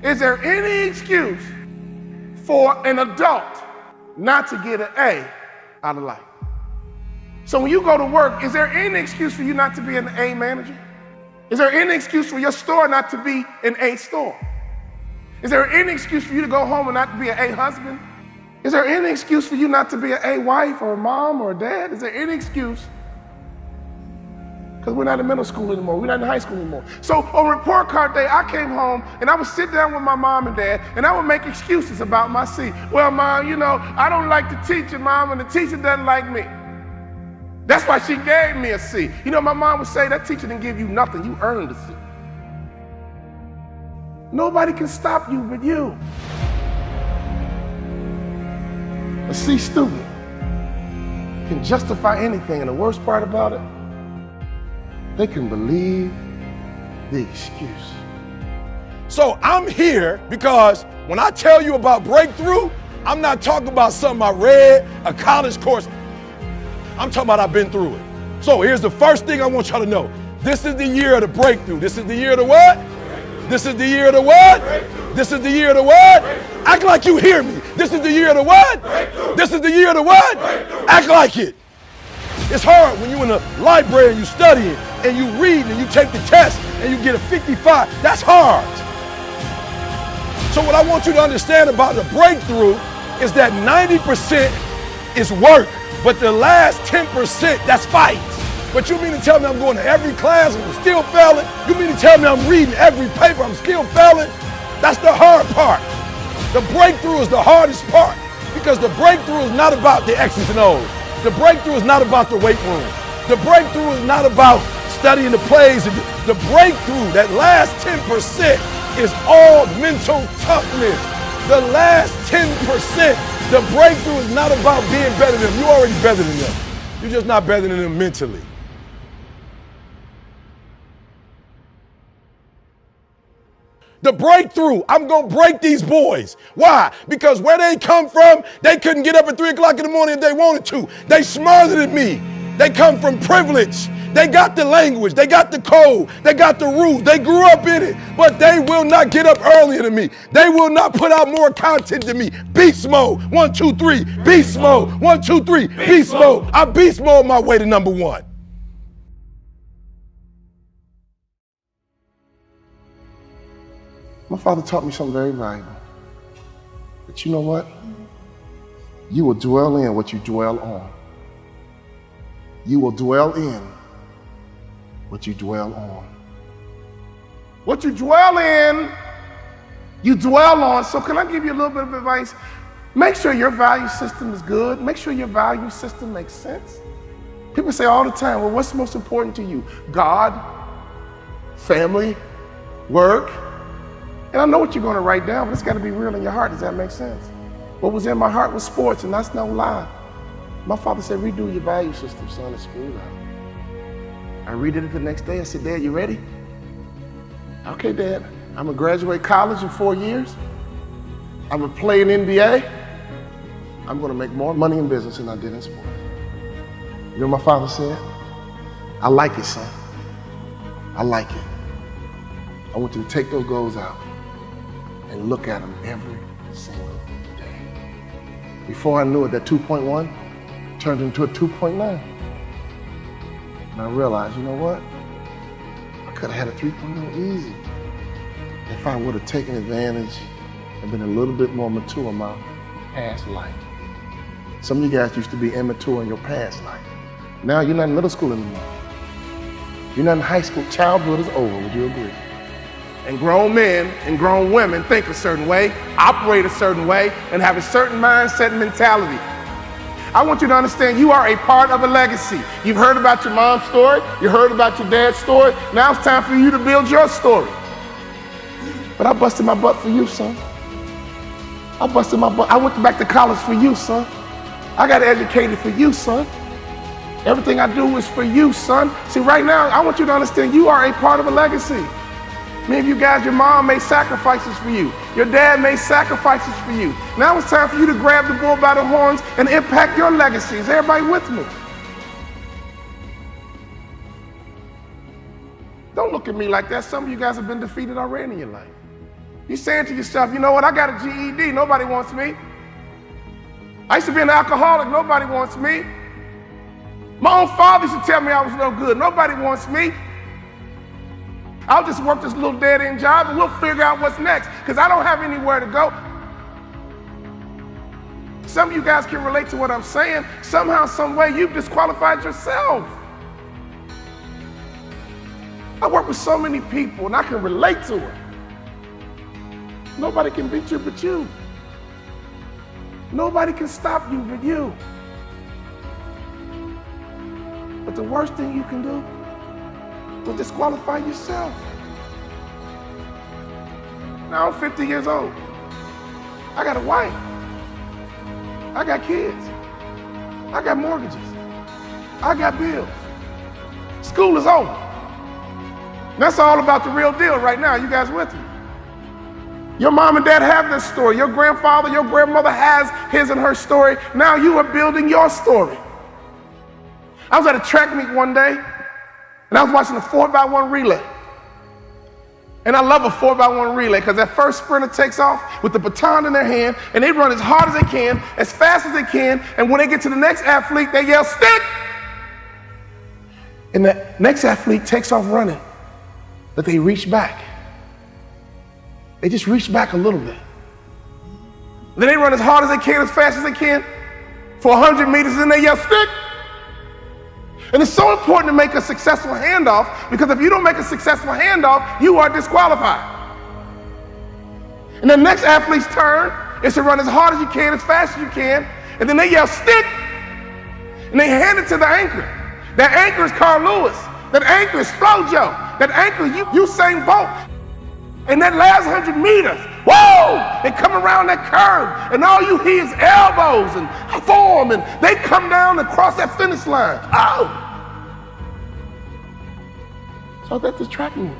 Is there any excuse for an adult not to get an A out of life? So when you go to work, is there any excuse for you not to be an A manager? Is there any excuse for your store not to be an A store? Is there any excuse for you to go home and not be an A husband? Is there any excuse for you not to be an A wife or a mom or a dad? Is there any excuse? Because we're not in middle school anymore. We're not in high school anymore. So on report card day, I came home and I would sit down with my mom and dad and I would make excuses about my C. Well, Mom, you know, I don't like the teacher, Mom, and the teacher doesn't like me. That's why she gave me a C. You know, my mom would say, that teacher didn't give you nothing. You earned a C. Nobody can stop you but you. A C student can justify anything, and the worst part about it, they can believe the excuse. So I'm here because when I tell you about breakthrough, I'm not talking about something I read, a college course. I'm talking about I've been through it. So here's the first thing I want y'all to know. This is the year of the breakthrough. This is the year of the what? Breakthrough. This is the year of the what? Breakthrough. This is the year of the what? Breakthrough. Act like you hear me. This is the year of the what? Breakthrough. This is the year of the what? Breakthrough. Act like it. It's hard when you're in the library and you studying and you read and you take the test and you get a 55. That's hard. So what I want you to understand about the breakthrough is that 90% is work, but the last 10%, that's fight. But you mean to tell me I'm going to every class and I'm still failing? You mean to tell me I'm reading every paper, I'm still failing? That's the hard part. The breakthrough is the hardest part because the breakthrough is not about the X's and O's. The breakthrough is not about the weight room. The breakthrough is not about studying the plays. The breakthrough, that last 10%, is all mental toughness. The last 10%, the breakthrough is not about being better than them. You're already better than them. You're just not better than them mentally. The breakthrough, I'm going to break these boys. Why? Because where they come from, they couldn't get up at 3 o'clock in the morning if they wanted to. They smarter than me. They come from privilege. They got the language. They got the code. They got the rules. They grew up in it. But they will not get up earlier than me. They will not put out more content than me. Beast mode. 1, 2, 3. Beast mode. 1, 2, 3. Beast mode. I beast mode my way to number one. My father taught me something very valuable. But you know what? You will dwell in what you dwell on. You will dwell in what you dwell on. What you dwell in, you dwell on. So can I give you a little bit of advice? Make sure your value system is good. Make sure your value system makes sense. People say all the time, well, what's most important to you? God, family, work. And I know what you're going to write down, but it's got to be real in your heart. Does that make sense? What was in my heart was sports, and that's no lie. My father said, redo your value system, son, it's screwed up. I redid it the next day. I said, Dad, you ready? Okay, Dad. I'm going to graduate college in 4 years. I'm going to play in NBA. I'm going to make more money in business than I did in sports. You know what my father said? I like it, son. I like it. I want you to take those goals out and look at them every single day. Before I knew it, that 2.1 turned into a 2.9. And I realized, you know what? I could have had a 3.0 easy if I would have taken advantage and been a little bit more mature in my past life. Some of you guys used to be immature in your past life. Now you're not in middle school anymore. You're not in high school. Childhood is over, would you agree? And grown men and grown women think a certain way, operate a certain way, and have a certain mindset and mentality. I want you to understand you are a part of a legacy. You've heard about your mom's story, you heard about your dad's story. Now it's time for you to build your story. But I busted my butt for you, son. I busted my butt. I went back to college for you, son. I got educated for you, son. Everything I do is for you, son. See, right now, I want you to understand you are a part of a legacy. Many of you guys, your mom made sacrifices for you. Your dad made sacrifices for you. Now it's time for you to grab the bull by the horns and impact your legacy. Is everybody with me? Don't look at me like that. Some of you guys have been defeated already in your life. You're saying to yourself, you know what, I got a GED, nobody wants me. I used to be an alcoholic, nobody wants me. My own father used to tell me I was no good, nobody wants me. I'll just work this little dead-end job and we'll figure out what's next, because I don't have anywhere to go. Some of you guys can relate to what I'm saying. Somehow, some way, you've disqualified yourself. I work with so many people and I can relate to it. Nobody can beat you but you. Nobody can stop you but you. But the worst thing you can do is disqualify yourself. Now I'm 50 years old. I got a wife. I got kids. I got mortgages. I got bills. School is over. That's all about the real deal right now. You guys with me? Your mom and dad have this story. Your grandfather, your grandmother has his and her story. Now you are building your story. I was at a track meet one day, and I was watching a 4x1 relay. And I love a 4x1 relay because that first sprinter takes off with the baton in their hand, and they run as hard as they can, as fast as they can, and when they get to the next athlete, they yell, "Stick!" And the next athlete takes off running, but they reach back. They just reach back a little bit. Then they run as hard as they can, as fast as they can, for 100 meters, and they yell, "Stick!" And it's so important to make a successful handoff, because if you don't make a successful handoff, you are disqualified. And the next athlete's turn is to run as hard as you can, as fast as you can, and then they yell, "Stick!" And they hand it to the anchor. That anchor is Carl Lewis. That anchor is Flojo. That anchor is Usain Bolt. And that last 100 meters, whoa, they come around that curve, and all you hear is elbows and form, and they come down and cross that finish line. Oh! So I was at this track meet,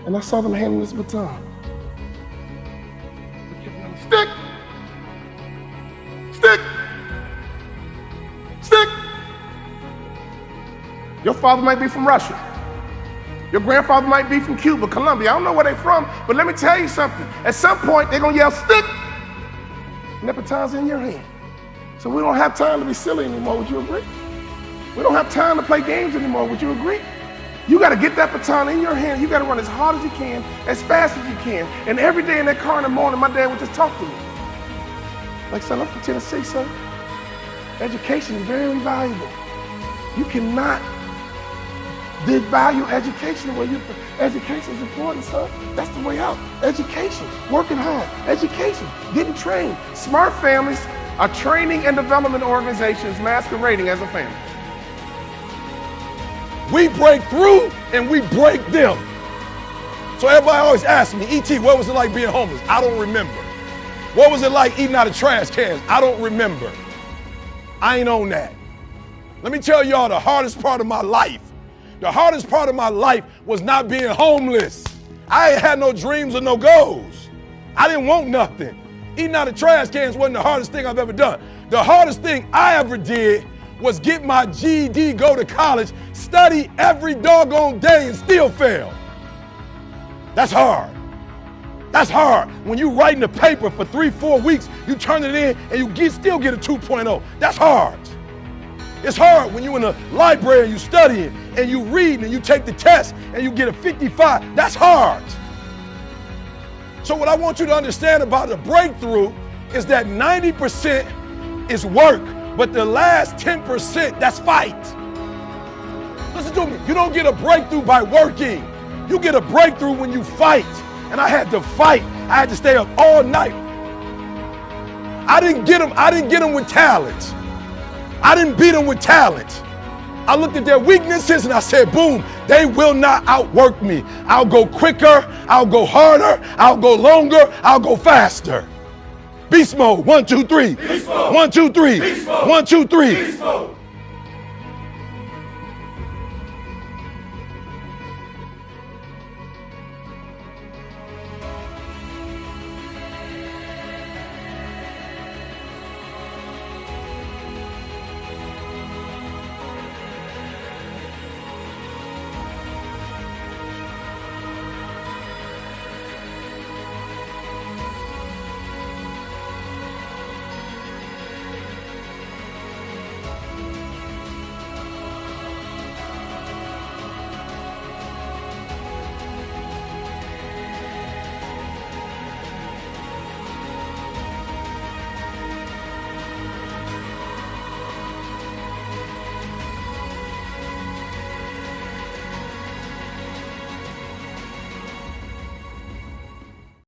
and I saw them handing this baton. Stick! Stick! Stick! Your father might be from Russia. Your grandfather might be from Cuba, Colombia. I don't know where they're from, but let me tell you something. At some point, they're gonna yell, "Stick!" And that baton's in your hand. So we don't have time to be silly anymore, would you agree? We don't have time to play games anymore, would you agree? You gotta get that baton in your hand. You gotta run as hard as you can, as fast as you can. And every day in that car in the morning, my dad would just talk to me. Like, son, I'm from Tennessee, son. Education is very valuable. You cannot devalue education the way you think. Education is important, son. That's the way out. Education, working hard, education, getting trained. Smart families are training and development organizations masquerading as a family. We break through and we break them. So everybody always asks me, "E.T., what was it like being homeless?" I don't remember. What was it like eating out of trash cans? I don't remember. I ain't on that. Let me tell y'all the hardest part of my life. The hardest part of my life was not being homeless. I ain't had no dreams or no goals. I didn't want nothing. Eating out of trash cans wasn't the hardest thing I've ever done. The hardest thing I ever did was get my GED, go to college, study every doggone day and still fail. That's hard. That's hard. When you writing a paper for 3-4 weeks, you turn it in and you still get a 2.0. That's hard. It's hard when you're in the library and you studying and you reading and you take the test and you get a 55. That's hard. So what I want you to understand about the breakthrough is that 90% is work, but the last 10%, that's fight. Listen to me. You don't get a breakthrough by working. You get a breakthrough when you fight. And I had to fight. I had to stay up all night. I didn't get them with talent. I didn't beat them with talent. I looked at their weaknesses and I said, boom, they will not outwork me. I'll go quicker, I'll go harder, I'll go longer, I'll go faster. Beast mode, 1, 2, 3. Beast mode. 1, 2, 3. Beast mode. 1, 2, 3. Beast mode.